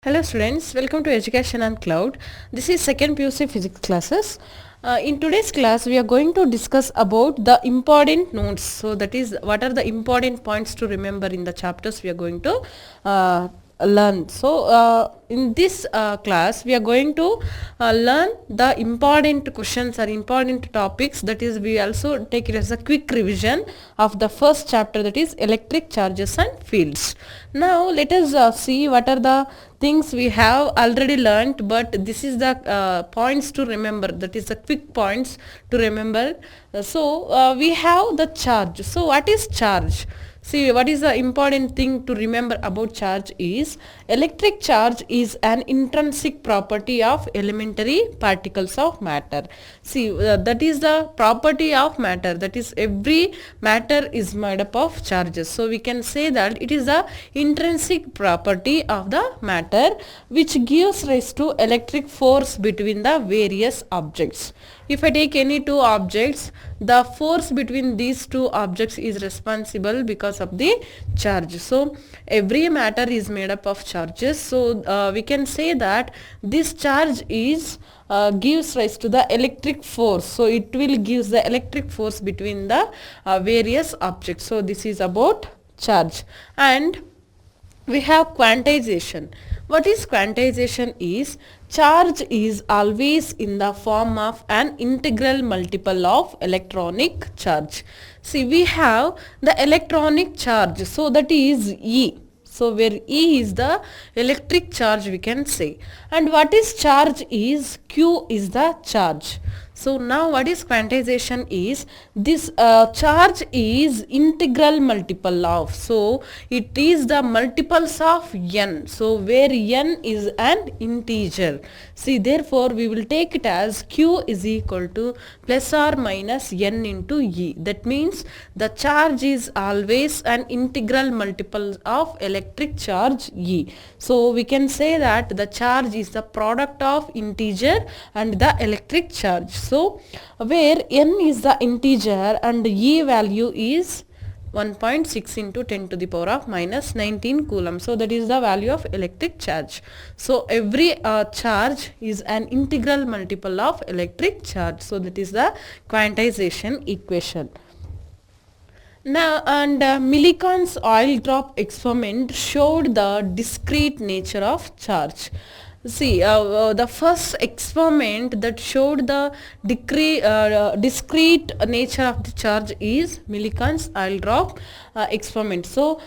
Hello students, welcome to Education on Cloud. This is second PUC physics classes. In today's class we are going to discuss about the important notes. So that is what are the important points to remember in the chapters we are going to learn. So in this class we are going to learn the important questions or important topics, that is we also take it as a quick revision of the first chapter, that is electric charges and fields. Now let us see what are the things we have already learnt, but this is the points to remember, that is the quick points to remember. We have the charge. So what is charge? See, what is the important thing to remember about charge is electric charge is an intrinsic property of elementary particles of matter. See, that is the property of matter, that is every matter is made up of charges. So we can say that it is the intrinsic property of the matter which gives rise to electric force between the various objects. If I take any two objects, the force between these two objects is responsible because of the charge. So every matter is made up of charges. So we can say that this charge is gives rise to the electric force. So it will give the electric force between the various objects. So this is about charge. And we have quantization. What is quantization is charge is always in the form of an integral multiple of electronic charge. See, we have the electronic charge, so that is E. So where E is the electric charge, we can say. And what is charge is Q is the charge. So now what is quantization is this charge is integral multiple of, so it is the multiples of n, so where n is an integer. See, therefore we will take it as Q is equal to plus or minus n into E. That means the charge is always an integral multiple of electric charge E. So we can say that the charge is the product of integer and the electric charge. So where n is the integer and E value is 1.6 into 10 to the power of minus 19 Coulomb. So that is the value of electric charge. So every charge is an integral multiple of electric charge. So that is the quantization equation. Now, and Millikan's oil drop experiment showed the discrete nature of charge. See, the first experiment that showed the discrete nature of the charge is Millikan's oil drop experiment. So,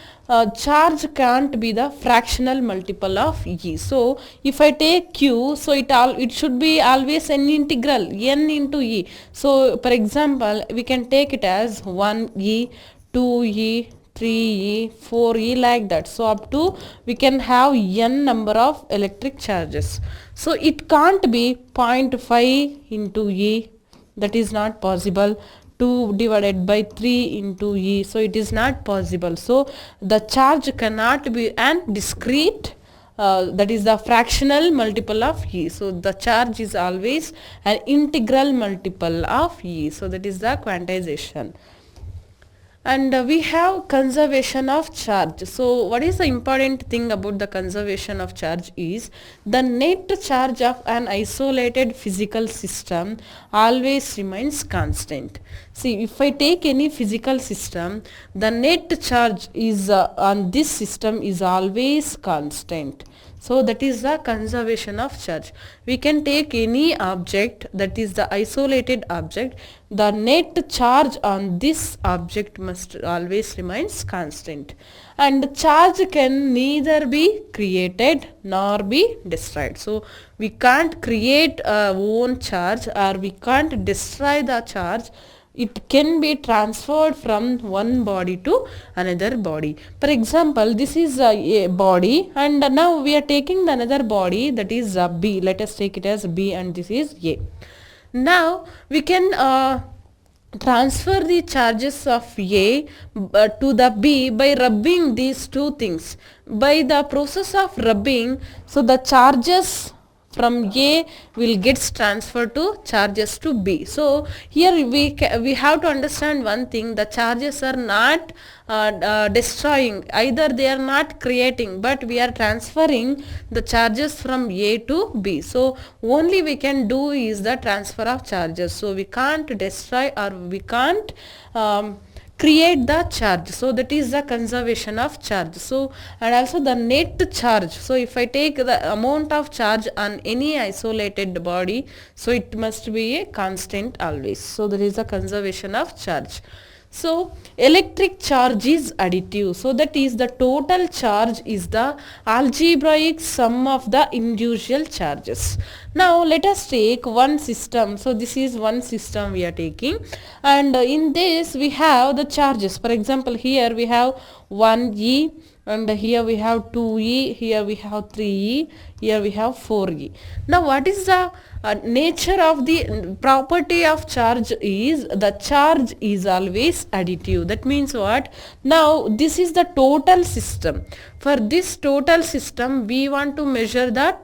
charge can't be the fractional multiple of E. So, if I take Q, so it should be always an integral n into E. So, for example, we can take it as 1E, 2E, 3E, 4E, like that. So up to we can have n number of electric charges. So it can't be 0.5 into E, that is not possible. 2 divided by 3 into E, so it is not possible. So the charge cannot be an discrete, that is the fractional multiple of E. So the charge is always an integral multiple of E. So that is the quantization. And we have conservation of charge. So what is the important thing about the conservation of charge is the net charge of an isolated physical system always remains constant. See, if I take any physical system, the net charge is on this system is always constant. So that is the conservation of charge. We can take any object, that is the isolated object, the net charge on this object must always remains constant. And charge can neither be created nor be destroyed. So we can't create our own charge or we can't destroy the charge. It can be transferred from one body to another body. For example, this is a body and now we are taking another body, that is B. Let us take it as B and this is A. Now we can transfer the charges of A to the B by rubbing these two things. By the process of rubbing, so the charges from A will gets transferred to charges to B. So here we have to understand one thing, the charges are not destroying, either they are not creating, but we are transferring the charges from A to B. So only we can do is the transfer of charges. So we can't destroy or we can't create the charge. So that is the conservation of charge. So and also the net charge. So if I take the amount of charge on any isolated body, so it must be a constant always. So there is a conservation of charge. So electric charge is additive. So that is the total charge is the algebraic sum of the individual charges. Now let us take one system. So this is one system we are taking, and in this we have the charges. For example, here we have 1E, and here we have 2E, here we have 3E, here we have 4E. Now what is the nature of the property of charge is the charge is always additive. That means what? Now this is the total system. For this total system we want to measure the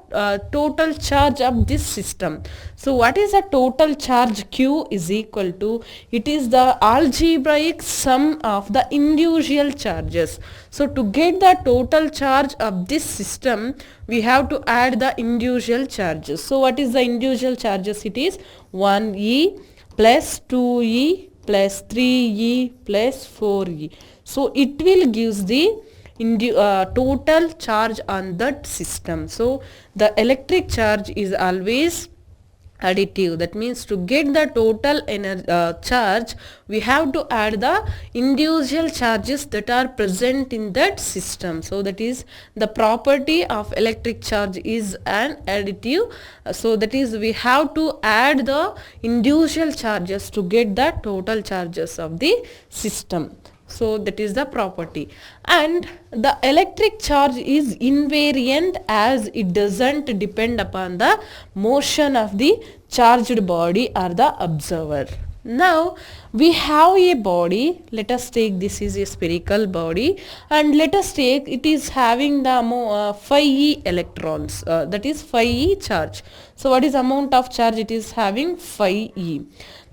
total charge of this system. So what is the total charge? Q is equal to, it is the algebraic sum of the individual charges. So to get the total charge of this system we have to add the individual charges. So what is the individual charges? It is 1E plus 2E plus 3E plus 4E. So it will gives the total charge on that system. So the electric charge is always additive. That means to get the total charge we have to add the individual charges that are present in that system. So that is the property of electric charge is an additive. So that is we have to add the individual charges to get the total charges of the system. So that is the property. And the electric charge is invariant as it doesn't depend upon the motion of the charged body or the observer. Now we have a body, let us take this is a spherical body, and let us take it is having the 5e electrons, that is 5e charge. So what is amount of charge? It is having 5e.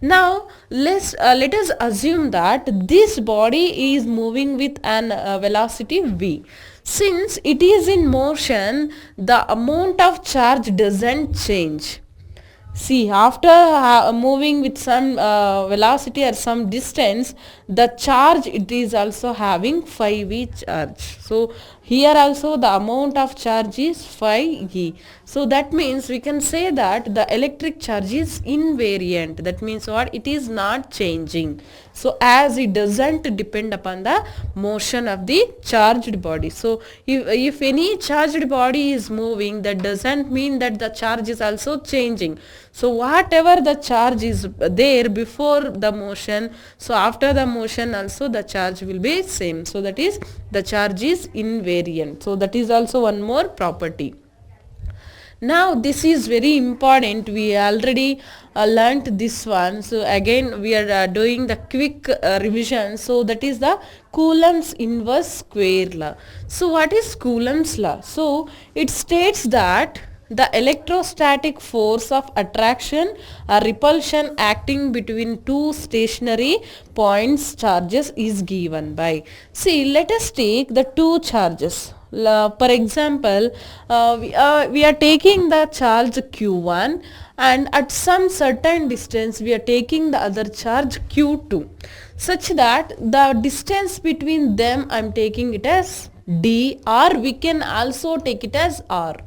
Now let us assume that this body is moving with an velocity v. Since it is in motion, the amount of charge doesn't change. See, after moving with some velocity or some distance, the charge it is also having 5e charge. So here also the amount of charge is 5e. So that means we can say that the electric charge is invariant. That means what? It is not changing. So as it doesn't depend upon the motion of the charged body. So if any charged body is moving, that doesn't mean that the charge is also changing. So whatever the charge is there before the motion, so after the motion also the charge will be same. So that is the charge is invariant. So that is also one more property. Now this is very important. We already learnt this one. So again we are doing the quick revision. So that is the Coulomb's inverse square law. So what is Coulomb's law? So it states that the electrostatic force of attraction or repulsion acting between two stationary points charges is given by. See, let us take the two charges. For example, we are taking the charge Q1 and at some certain distance we are taking the other charge Q2, such that the distance between them I am taking it as D, or we can also take it as R.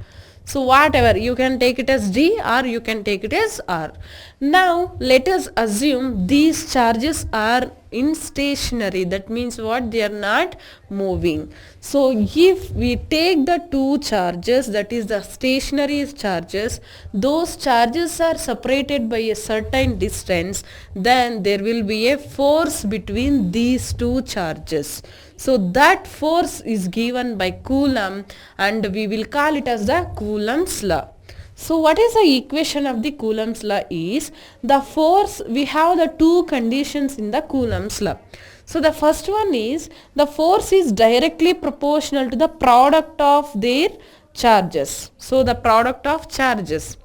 So whatever, you can take it as D or you can take it as R. Now let us assume these charges are in stationary. That means what? They are not moving. So if we take the two charges, that is the stationary charges, those charges are separated by a certain distance, then there will be a force between these two charges. So that force is given by Coulomb and we will call it as the Coulomb's law. So what is the equation of the Coulomb's law is the force. We have the two conditions in the Coulomb's law. So the first one is the force is directly proportional to the product of their charges. So the product of charges.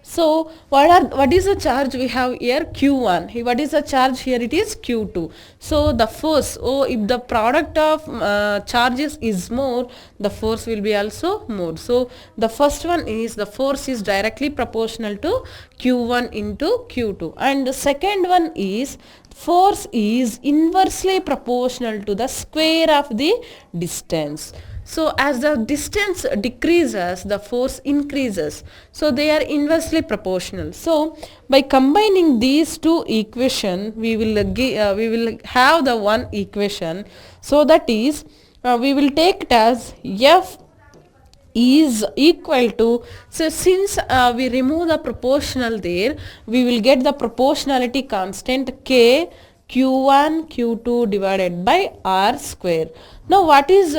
So what is the charge we have here? Q1. What is the charge here? It is Q2. So the force, if the product of charges is more, the force will be also more. So the first one is the force is directly proportional to Q1 into Q2, and the second one is force is inversely proportional to the square of the distance. So as the distance decreases, the force increases. So they are inversely proportional. So by combining these two equations, we will have the one equation. So that is, we will take it as F is equal to, so since we remove the proportional there, we will get the proportionality constant K Q1 Q2 divided by R square. Now what is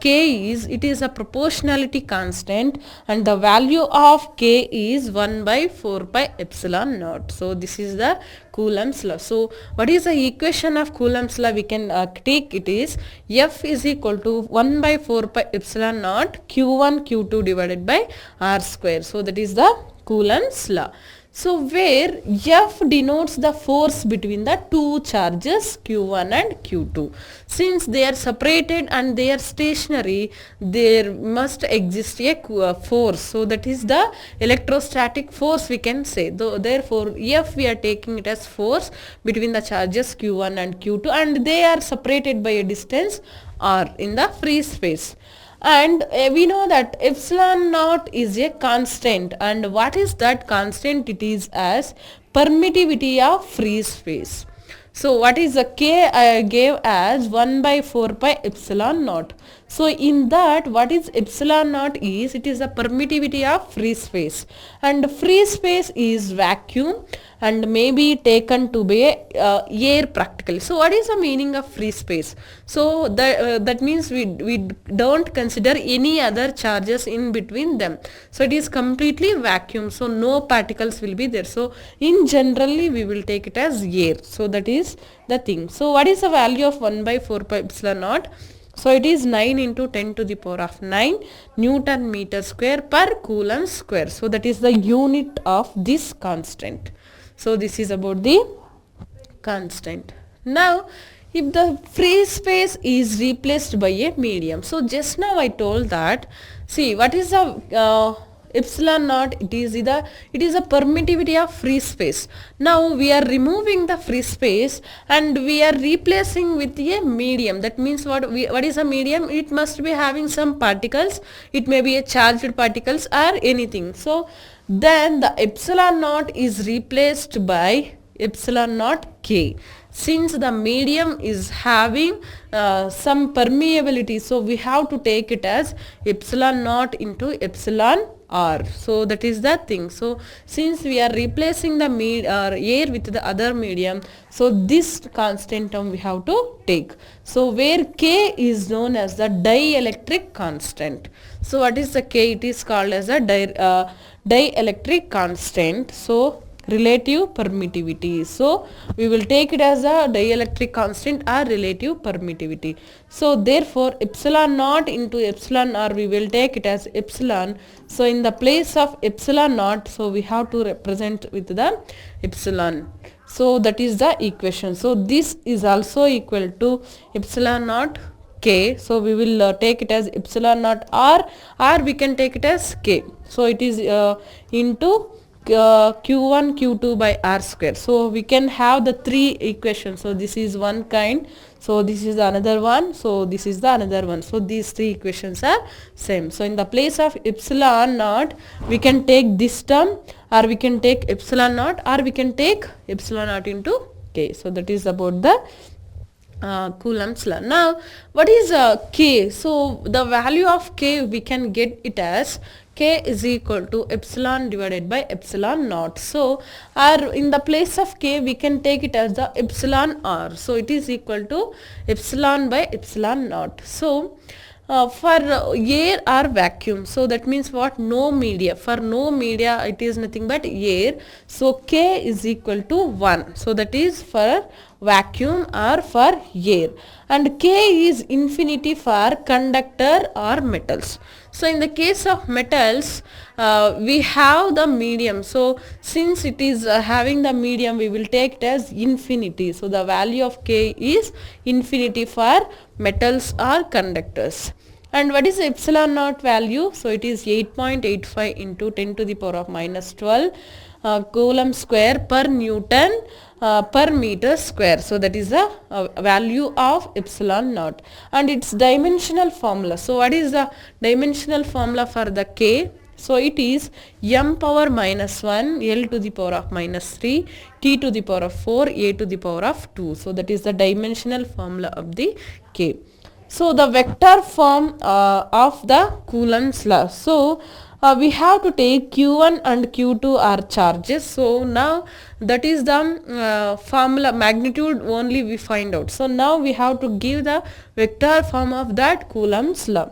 K is, it is a proportionality constant, and the value of K is 1 by 4 pi epsilon naught. So this is the Coulomb's law. So what is the equation of Coulomb's law? We can take it is F is equal to 1 by 4 pi epsilon naught Q1 Q2 divided by R square. So that is the Coulomb's law. So where F denotes the force between the two charges Q1 and Q2. Since they are separated and they are stationary, there must exist a force. So that is the electrostatic force, we can say. Therefore F we are taking it as force between the charges Q1 and Q2, and they are separated by a distance R in the free space. And we know that epsilon naught is a constant, and what is that constant? It is as permittivity of free space. So what is the K? I gave as 1 by 4 pi epsilon naught. So in that, what is epsilon naught is, it is the permittivity of free space, and free space is vacuum and may be taken to be air practically. So what is the meaning of free space? So that means we don't consider any other charges in between them. So it is completely vacuum, so no particles will be there. So in generally we will take it as air. So that is the thing. So what is the value of 1 by 4 pi epsilon naught? So it is 9 into 10 to the power of 9 Newton meter square per Coulomb square. So that is the unit of this constant. So this is about the constant. Now if the free space is replaced by a medium, so just now I told that, see what is the epsilon naught? It is a permittivity of free space. Now we are removing the free space and we are replacing with a medium. That means what is a medium? It must be having some particles. It may be a charged particles or anything. So then the epsilon naught is replaced by epsilon naught K. Since the medium is having some permeability, so we have to take it as epsilon naught into epsilon R. So that is the thing. So since we are replacing the air with the other medium, so this constant term we have to take. So where K is known as the dielectric constant. So what is the K? It is called as a dielectric constant. So relative permittivity. So we will take it as a dielectric constant or relative permittivity. So therefore epsilon naught into epsilon R, we will take it as epsilon. So in the place of epsilon naught, so we have to represent with the epsilon. So that is the equation. So this is also equal to epsilon naught K. So we will take it as epsilon naught R, or we can take it as K. So it is into Q1 Q2 by R square. So we can have the three equations. So this is one kind, so this is the another one, so this is the another one. So these three equations are same. So in the place of epsilon naught, we can take this term, or we can take epsilon naught, or we can take epsilon naught into K. So that is about the Coulomb's law. Now what is K? So the value of K, we can get it as K is equal to epsilon divided by epsilon naught. So in the place of K, we can take it as the epsilon R. So it is equal to epsilon by epsilon naught. So for air or vacuum, so that means what? No media. For no media, it is nothing but air. So K is equal to 1. So that is for vacuum or for air, and K is infinity for conductor or metals. So in the case of metals, we have the medium. So since it is having the medium, we will take it as infinity. So the value of K is infinity for metals or conductors. And what is the epsilon naught value? So it is 8.85 into 10 to the power of minus 12 Coulomb square per Newton per meter square. So that is the value of epsilon naught, and its dimensional formula. So what is the dimensional formula for the K? So it is m power minus 1, L to the power of minus 3, T to the power of 4, A to the power of 2. So that is the dimensional formula of the K. So the vector form of the Coulomb's law. So we have to take Q1 and Q2 are charges. So now that is the formula magnitude only we find out. So now we have to give the vector form of that Coulomb's law.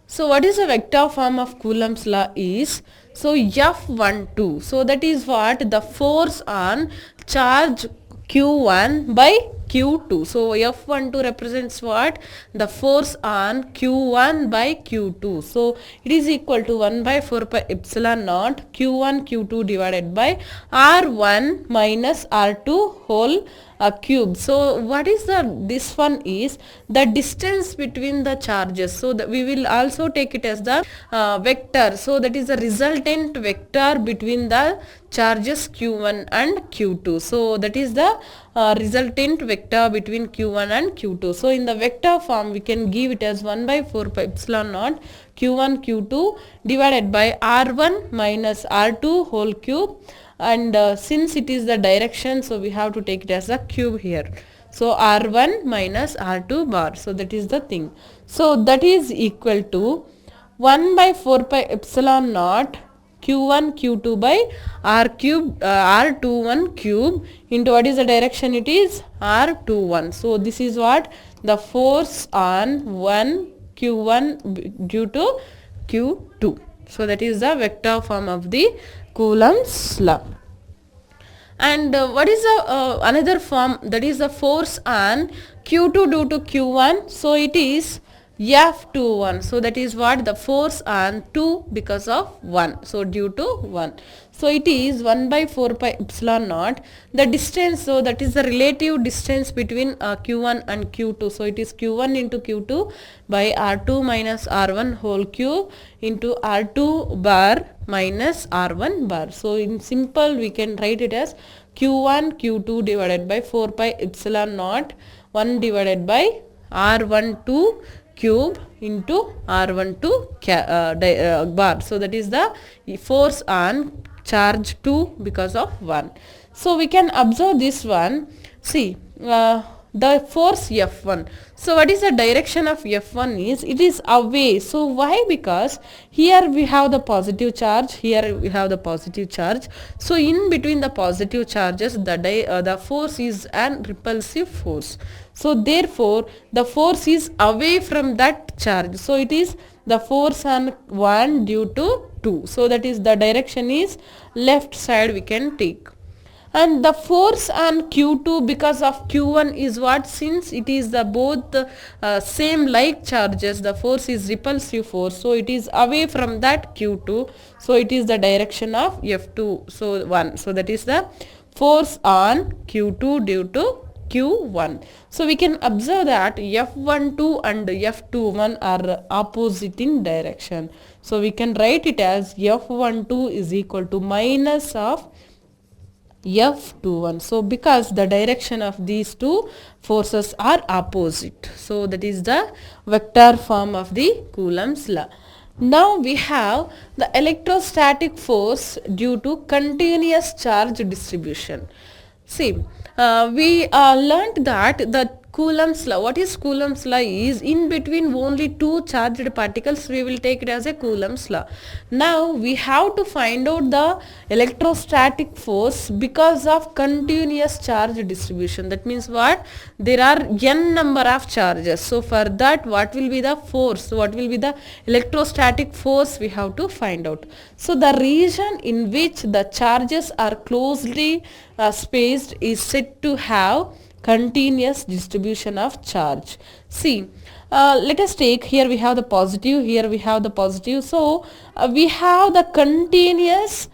So what is the vector form of Coulomb's law is, so F12, so that is what the force on charge Q1 by Q2. So F12 represents what? The force on Q1 by Q2. So it is equal to 1 by 4 pi epsilon naught Q1 Q2 divided by R1 minus R2 whole cube. So what is this one is the distance between the charges. So that we will also take it as the vector. So that is the resultant vector between the charges Q1 and Q2. So that is the resultant vector between Q1 and Q2. So in the vector form we can give it as 1 by 4 pi epsilon naught Q1 Q2 divided by R1 minus R2 whole cube, and since it is the direction, so we have to take it as a cube here. So R1 minus R2 bar. So that is the thing. So that is equal to 1 by 4 pi epsilon naught Q1 Q2 by R cube R21 cube into what is the direction? It is R21. So this is what the force on 1 Q1 due to Q2. So that is the vector form of the Coulomb's law. And what is the another form, that is the force on Q2 due to Q1? So it is F21. So that is what the force on 2 because of 1. So due to 1. So it is 1 by 4 pi epsilon naught. The distance, so that is the relative distance between Q1 and Q2. So it is Q1 into Q2 by R2 minus R1 whole cube into R2 bar minus R1 bar. So in simple we can write it as Q1 Q2 divided by 4 pi epsilon naught 1 divided by R12 cube into R12 bar. So that is the force on charge 2 because of 1. So we can observe this one. See the force F1. So what is the direction of F1 is, it is away. So why? Because here we have the positive charge, here we have the positive charge. So in between the positive charges the force is an repulsive force. So therefore the force is away from that charge. So it is the force on 1 due to 2. So that is the direction is left side we can take. And the force on Q2 because of Q1 is what? Since it is the both same like charges, the force is repulsive force. So it is away from that Q2. So it is the direction of F2. So 1. So that is the force on Q2 due to Q1. So we can observe that F12 and F21 are opposite in direction. So we can write it as F12 is equal to minus of F21. So because the direction of these two forces are opposite. So that is the vector form of the Coulomb's law. Now we have the electrostatic force due to continuous charge distribution. See, we learnt that the Coulomb's law. What is Coulomb's law is in between only two charged particles we will take it as a Coulomb's law. Now we have to find out the electrostatic force because of continuous charge distribution. That means what? There are n number of charges. So for that what will be the force? What will be the electrostatic force we have to find out. So the region in which the charges are closely spaced is said to have continuous distribution of charge. See, let us take, here we have the positive, here we have the positive. So we have the continuous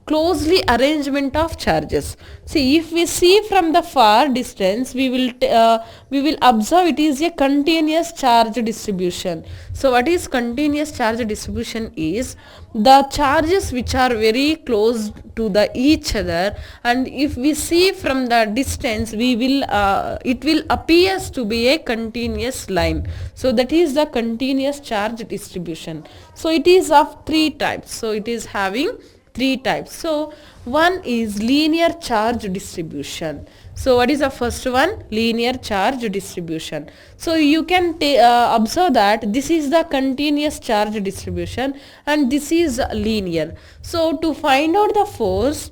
closely arrangement of charges. See, if we see from the far distance, we will observe it is a continuous charge distribution. So what is continuous charge distribution is the charges which are very close to the each other, and if we see from the distance, we will it will appears to be a continuous line. So that is the continuous charge distribution. So it is of three types. So it is having three types. So one is linear charge distribution. So what is the first one? Linear charge distribution. So you can observe that this is the continuous charge distribution and this is linear. So to find out the force,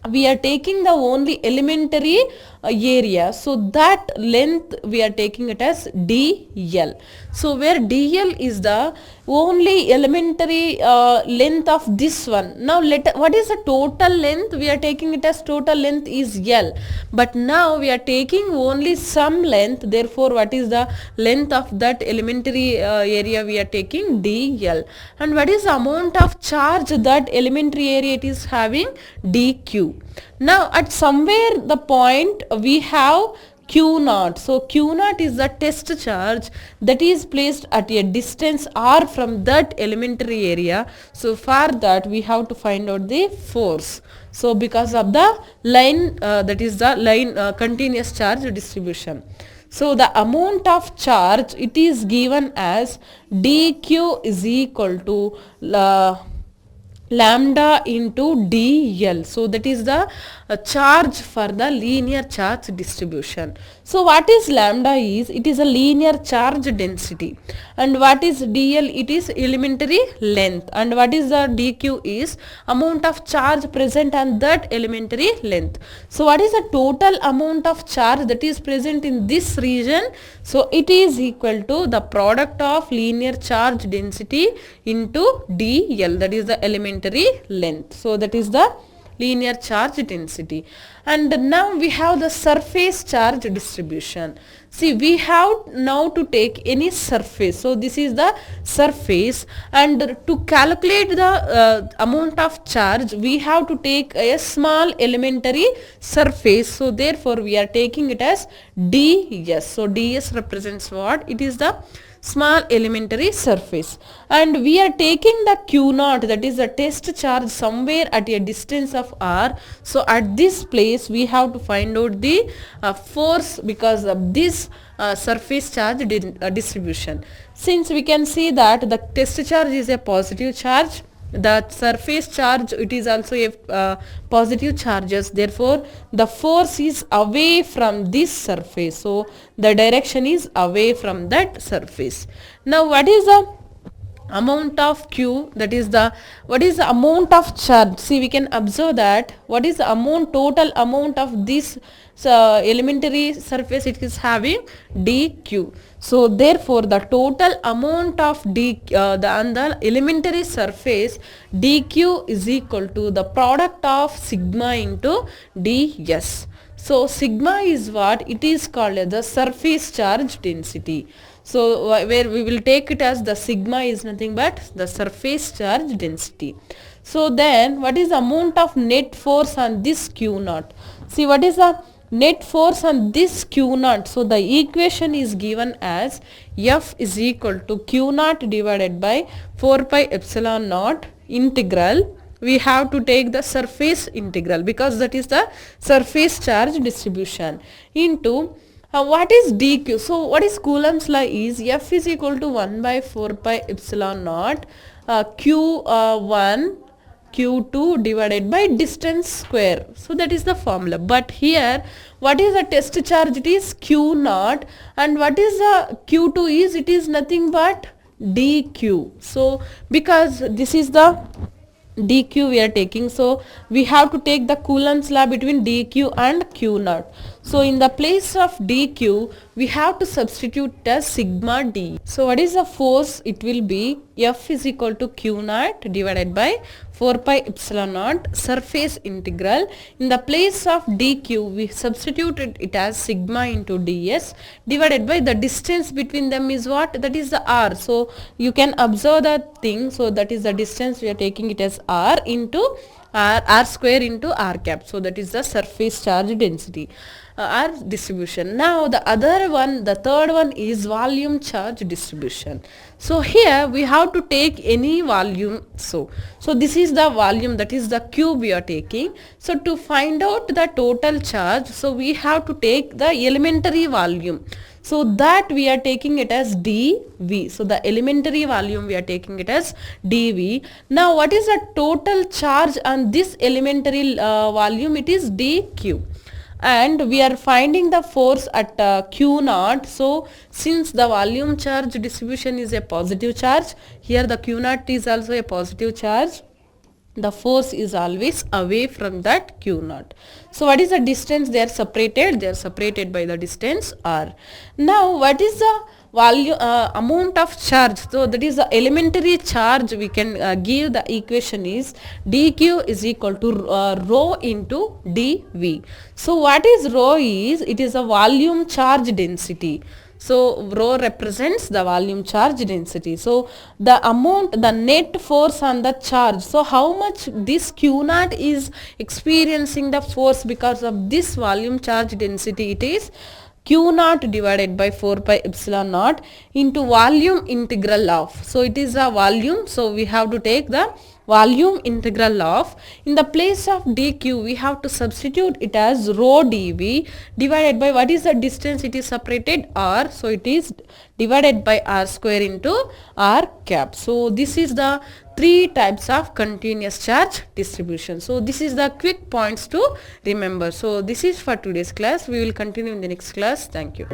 we are taking the only elementary area, so that length we are taking it as dl. So where dl is the only elementary length of this one. Now what is the total length? We are taking it as total length is l, but now we are taking only some length, therefore what is the length of that elementary area we are taking dl. And what is the amount of charge that elementary area it is having? dq. Now at somewhere the point we have q naught. So q naught is the test charge that is placed at a distance r from that elementary area. So for that we have to find out the force. So because of the line that is the line continuous charge distribution. So the amount of charge it is given as dq is equal to lambda into dl. So that is the charge for the linear charge distribution. So what is lambda is? It is a linear charge density. And what is dl? It is elementary length. And what is the dq is? Amount of charge present on that elementary length. So what is the total amount of charge that is present in this region? So it is equal to the product of linear charge density into dl, that is the elementary length. So that is the linear charge density. And now we have the surface charge distribution. See, we have now to take any surface. So this is the surface, and to calculate the amount of charge, we have to take a small elementary surface. So therefore we are taking it as ds. So ds represents what? It is the small elementary surface, and we are taking the q naught, that is the test charge, somewhere at a distance of r. So at this place we have to find out the force because of this surface charge distribution. Since we can see that the test charge is a positive charge, the surface charge it is also a positive charges, therefore the force is away from this surface. So the direction is away from that surface. Now what is the amount of q, that is the what is the amount of charge? See, we can observe that what is the amount, total amount of this elementary surface it is having dq. So therefore the total amount of on the elementary surface dq is equal to the product of sigma into ds. So sigma is what? It is called as the surface charge density. So where we will take it as the sigma is nothing but the surface charge density. So then what is the amount of net force on this q naught? See, what is the net force on this q naught? So the equation is given as F is equal to q naught divided by 4 pi epsilon naught integral. We have to take the surface integral because that is the surface charge distribution into what is dq? So what is Coulomb's law is F is equal to 1 by 4 pi epsilon naught q1 q2 divided by distance square. So that is the formula. But here what is the test charge? It is q naught, and what is the q2 is? It is nothing but dq. So because this is the dq we are taking, so we have to take the Coulomb's law between dq and q naught. So in the place of dq we have to substitute as sigma d. So what is the force? It will be F is equal to q naught divided by 4 pi epsilon naught surface integral. In the place of dq we substituted it as sigma into ds divided by the distance between them is what? That is the r. So you can observe that thing. So that is the distance, we are taking it as r into r square into r cap. So that is the surface charge density, r distribution. Now the other one, the third one is volume charge distribution. So here we have to take any volume. So this is the volume, that is the cube we are taking. So to find out the total charge, so we have to take the elementary volume. So that we are taking it as dV. So the elementary volume we are taking it as dV. Now what is the total charge on this elementary volume? It is dQ. And we are finding the force at q naught. So since the volume charge distribution is a positive charge, here the q naught is also a positive charge, the force is always away from that q naught. So what is the distance? They are separated by the distance r. Now what is the volume amount of charge? So that is the elementary charge. We can give the equation is dq is equal to rho into dv. So what is rho is? It is a volume charge density. So rho represents the volume charge density. So the amount, the net force on the charge. So how much this q naught is experiencing the force because of this volume charge density? It is q naught divided by 4 pi epsilon naught into volume integral of. So it is a volume. So we have to take the volume integral of. In the place of dq we have to substitute it as rho dv divided by what is the distance it is separated? R. So it is divided by r square into r cap. So this is the three types of continuous charge distribution. So this is the quick points to remember. So this is for today's class. We will continue in the next class. Thank you.